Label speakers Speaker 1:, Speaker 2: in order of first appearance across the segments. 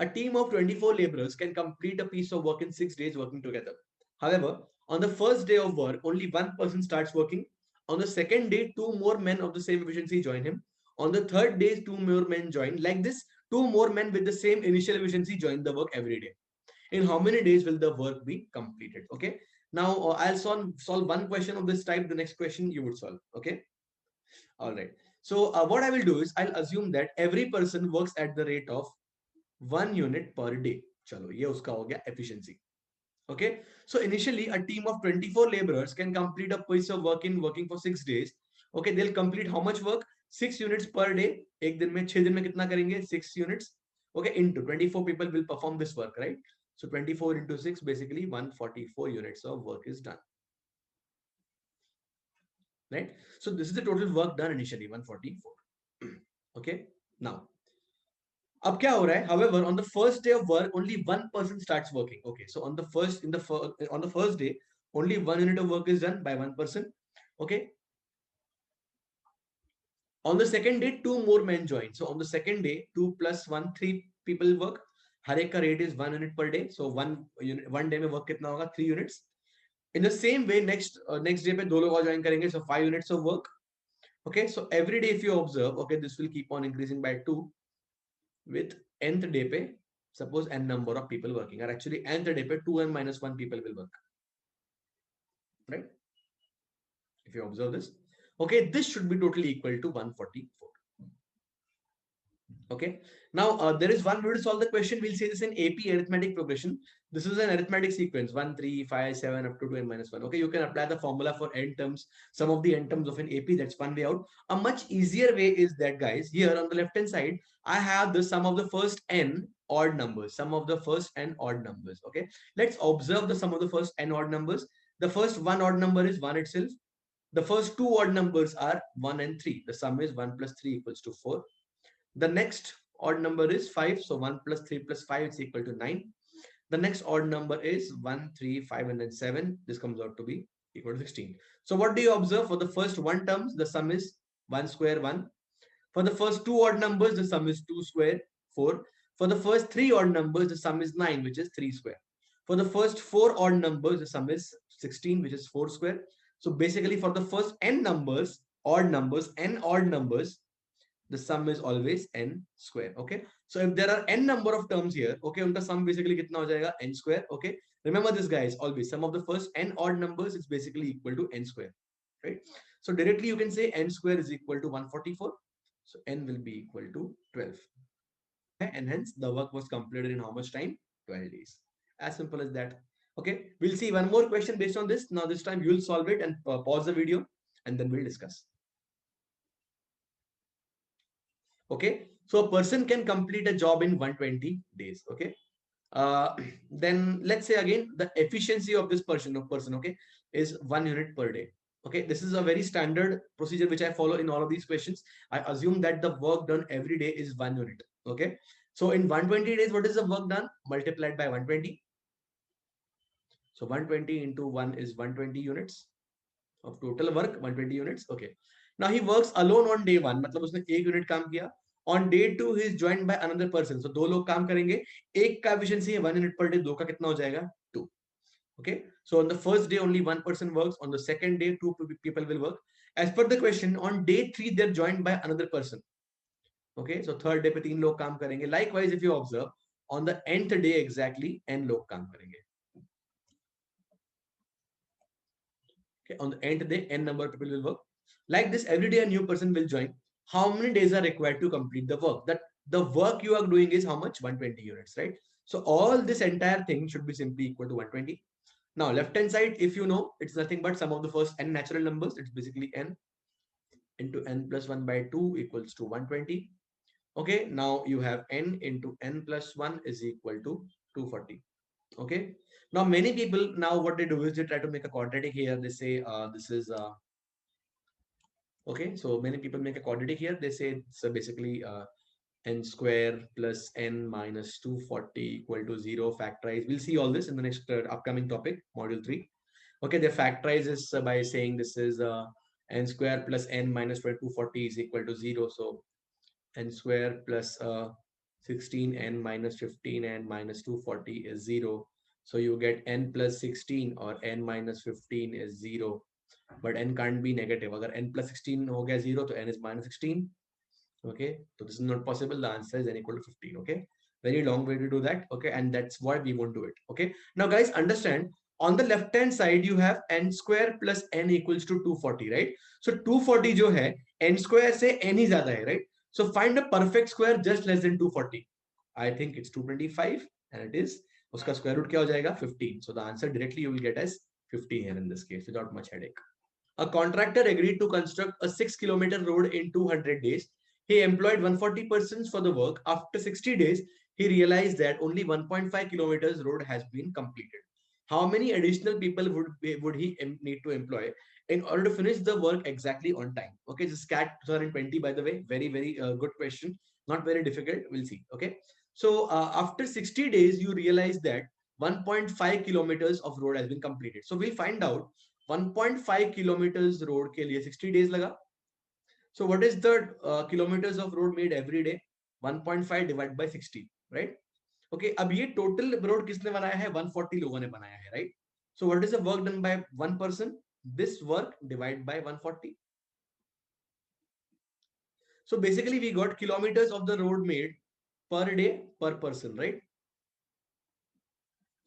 Speaker 1: A team of 24 laborers can complete a piece of work in 6 days working together. However, on the first day of work, only one person starts working. On the second day, two more men of the same efficiency join him. On the third day, two more men join. Like this, two more men with the same initial efficiency join the work every day. In how many days will the work be completed? Okay. Now, I'll solve one question of this type. The next question you would solve. Okay. All right. So, what I will do is I'll assume that every person works at the rate of 1 unit per day. चलो ये उसका हो गया efficiency. Okay. So initially a team of 24 laborers can complete a piece of work in working for 6 days. Okay. They'll complete how much work? 6 units per day. एक दिन में 6 दिन में कितना करेंगे? 6 units. Okay. Into 24 people will perform this work, right? So 24 into 6, basically 144 units of work is done. Right. So this is the total work done initially, 144. Okay. Now, अब क्या हो रहा है? However, on the first day of work, only one person starts working. Okay, so on the first day, only 1 unit of work is done by one person. Okay. On the second day, two more men join. So on the second day, 2 + 1, 3 people work. हर एक का rate is 1 unit per day. So one day में work कितना होगा? 3 units. In the same way, next day पे दो लोग और join करेंगे. So 5 units of work. Okay, so every day if you observe, okay, this will keep on increasing by 2. With nth day pe, suppose n number of people working, or actually nth day pe 2n minus 1 people will work, right? If you observe this, okay, this should be totally equal to 144. Okay. Now, there is one way to solve the question. We'll say this in AP arithmetic progression. This is an arithmetic sequence 1, 3, 5, 7 up to 2n minus 1. Okay. You can apply the formula for n terms, some of the n terms of an AP. That's one way out. A much easier way is that, guys, here on the left hand side, I have the sum of the first n odd numbers, sum of the first n odd numbers. Okay. Let's observe the sum of the first n odd numbers. The first one odd number is 1 itself. The first two odd numbers are 1 and 3. The sum is 1 plus 3 equals to 4. The next odd number is 5. So 1 plus 3 plus 5 is equal to 9. The next odd number is 1, 3, 5, and then 7. This comes out to be equal to 16. So what do you observe? For the first one terms, the sum is 1 square 1. For the first two odd numbers, the sum is 2 square 4. For the first three odd numbers, the sum is 9, which is 3 square. For the first four odd numbers, the sum is 16, which is 4 square. So basically for the first n numbers, n odd numbers, the sum is always n square. Okay, so if there are n number of terms here, okay, unka sum basically kitna ho jayega? N square. Okay, remember this, guys, always sum of the first n odd numbers is basically equal to n square, right? So directly you can say n square is equal to 144. So n will be equal to 12. And hence the work was completed in how much time? 12 days. As simple as that. Okay, we'll see one more question based on this. Now this time you'll solve it and pause the video and then we'll discuss. Okay, so a person can complete a job in 120 days. Okay, then let's say again the efficiency of this person, okay, is 1 unit per day. Okay, this is a very standard procedure which I follow in all of these questions. I assume that the work done every day is 1 unit. Okay, so in 120 days, what is the work done multiplied by 120? So 120 into 1 is 120 units of total work, 120 units. Okay, now he works alone on day 1, मतलब उसने 1 unit काम किया. On day 2 he is joined by another person. So दो लोग काम करेंगे. एक का efficiency है 1 unit per day, दो का कितना हो जाएगा? 2. Okay, so on the first day only one person works. On the second day, two people will work. As per the question, on day 3 they're joined by another person. Okay, so third day पे 3 लोग काम करेंगे. Likewise, if you observe, on the nth day exactly n लोग काम करेंगे. Okay, on the nth day n number of people will work. Like this, every day a new person will join. How many days are required to complete the work? That the work you are doing is how much? 120 units, right? So all this entire thing should be simply equal to 120. Now left hand side, if you know, it's nothing but sum of the first n natural numbers. It's basically n into n plus 1 by 2 equals to 120. Okay, now you have n into n plus 1 is equal to 240. Okay, now many people, now what they do is they try to make a quadratic here. They say this is okay, so many people make a quadratic here. They say so basically n square plus n minus 240 equal to 0 factorize. We'll see all this in the next upcoming topic, module 3. Okay, they factorize this by saying this is n square plus n minus 240 is equal to 0. So n square plus 16n minus 15n minus 240 is 0. So you get n plus 16 or n minus 15 is 0. But n can't be negative. Agar n plus 16 ho gaya 0, to n is minus 16. Okay, so this is not possible. The answer is n equal to 15. Okay, very long way to do that. Okay, and that's why we won't do it. Okay, now guys, understand, on the left hand side you have n square plus n equals to 240, right? So 240 jo hai, n square se n hi zyada hai, right? So find a perfect square just less than 240. I think it's 225, and it is, uska square root kya ho jayega? 15. So the answer directly you will get as 15 here in this case without much headache. A contractor agreed to construct a 6-kilometer road in 200 days. He employed 140 persons for the work. After 60 days, he realized that only 1.5 kilometers road has been completed. How many additional people would he need to employ in order to finish the work exactly on time? Okay, this is CAT 2020, by the way. Very good question. Not very difficult. We'll see. Okay. So after 60 days, you realize that 1.5 kilometers of road has been completed. So we'll find out 1.5 kilometers road के लिए 60 days लगा. So what is the kilometers of road made every day? 1.5 divided by 60, right? Okay, अब ये total road किसने बनाया है? 140 लोगों ने बनाया है, right? So what is the work done by one person? This work divided by 140. So basically we got kilometers of the road made per day per person, right?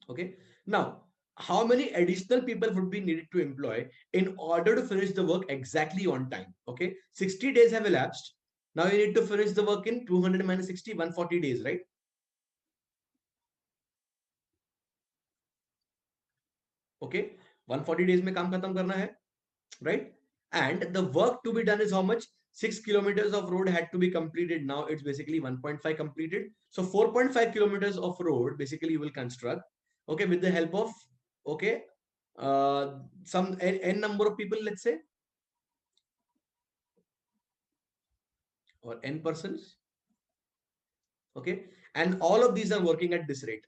Speaker 1: Okay. Now, how many additional people would be needed to employ in order to finish the work exactly on time? Okay. 60 days have elapsed. Now you need to finish the work in 200 minus 60, 140 days, right? Okay. 140 days में काम खत्म करना है, right? And the work to be done is how much? 6 kilometers of road had to be completed. Now it's basically 1.5 completed. So 4.5 kilometers of road basically you will construct, okay, with the help of, okay, some n number of people, let's say, or n persons. Okay, and all of these are working at this rate,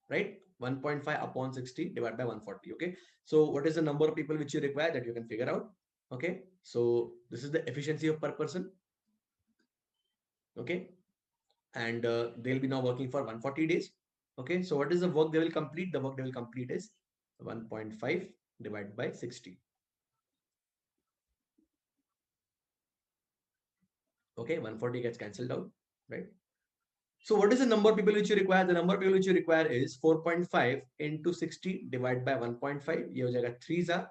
Speaker 1: right? 1.5 upon 60 divided by 140. Okay, so what is the number of people which you require, that you can figure out? Okay, so this is the efficiency of per person. Okay, and they'll be now working for 140 days. Okay, so what is the work they will complete? The work they will complete is 1.5 divided by 60. Okay, 140 gets cancelled out, right? So what is the number of people which you require? The number of people which you require is 4.5 into 60 divided by 1.5. ये हो जाएगा 3 जा,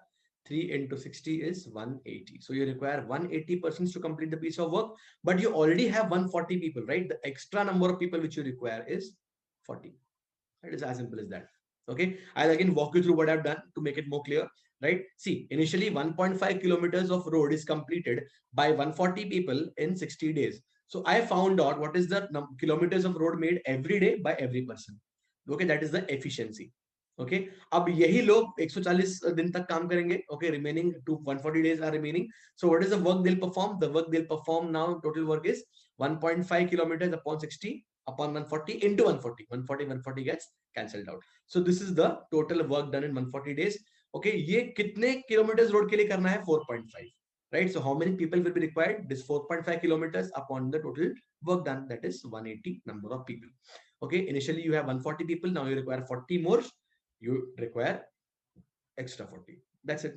Speaker 1: 3 into 60 is 180. So you require 180 persons to complete the piece of work, but you already have 140 people, right? The extra number of people which you require is 40. It is as simple as that. Okay, I'll again walk you through what I've done to make it more clear, right? See, initially 1.5 kilometers of road is completed by 140 people in 60 days. So I found out what is the kilometers of road made every day by every person. Okay, that is the efficiency. Okay, अब यही लोग 140 दिन तक काम करेंगे. Okay, remaining to 140 days are remaining. So what is the work they'll perform? The work they'll perform now, total work is 1.5 kilometers upon 60 upon 140 into 140. 140 gets cancelled out. So this is the total work done in 140 days. Okay, ये कितने kilometers road के लिए करना है? 4.5. Right? So how many people will be required? This 4.5 kilometers upon the total work done, that is 180 number of people. Okay, initially you have 140 people, now you require 40 more. You require extra 40. That's it.